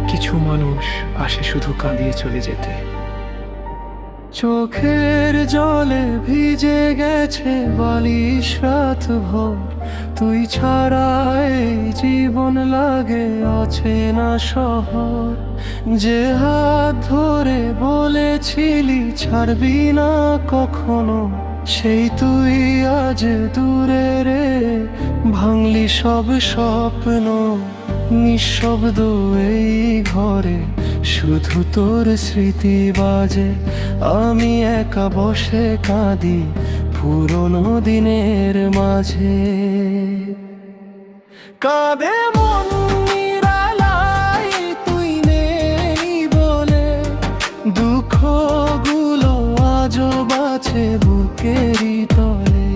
কিছু মানুষ আসে শুধু কাঁদিয়ে চলে যেতে। চোখের জলে ভিজে গেছে বালিশ রাত ভোর, তুই ছাড়া এই জীবন লাগে অচেনা শহর। যে হাত ধরে বলেছিলি ছাড়বি না কখনো, সেই তুই আজ দূরে রে, ভাঙলি সব স্বপ্ন। নিঃশব্দ এই ঘরে শুধু তোর স্মৃতি বাজে, আমি একা বসে কাঁদি পুরনো দিনের মাঝে। কাঁদে মন নিরালাই তুই নেই বলে, দুঃখগুলো আজও বাছে বুকেরই তলে।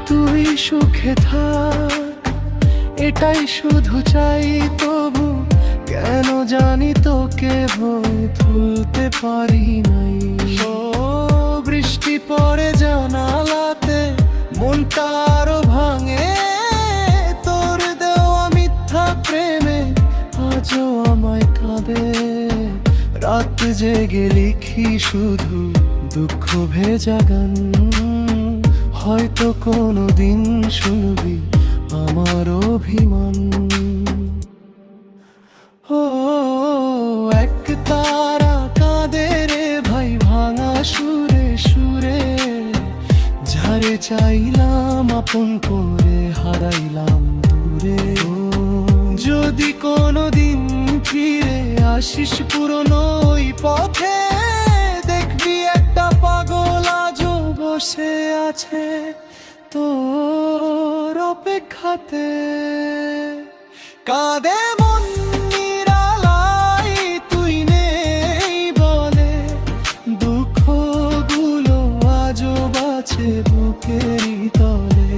তুই সুখে থাক এটাই শুধু চাই, তবু কেন জানি তোকে বই তুলতে পারি নাই। ও বৃষ্টি পড়ে জানালাতে মনটা আরো ভাঙে, তোর দেওয়া মিথ্যা প্রেমে আজও আমায় কাঁদে। রাত জেগে লিখি শুধু দুঃখ ভেজা গান, হয়তো কোনোদিন শুনবি আমার অভিমান। ও এক তারা কাঁদে রে ভাই ভাঙা সুরে সুরে, ঝাড়ে চাইলাম আপন করে হারাইলাম দূরে। যদি কোনোদিন ফিরে আসিস পুরনো ওই পথে, দেখবি একটা পাগল আজও বসে আছে তোর অপেক্ষাতে। কাঁদে মন নিরালাই তুই নেই বলে, দুঃখগুলো আজও বাছে বুকেরই তলে।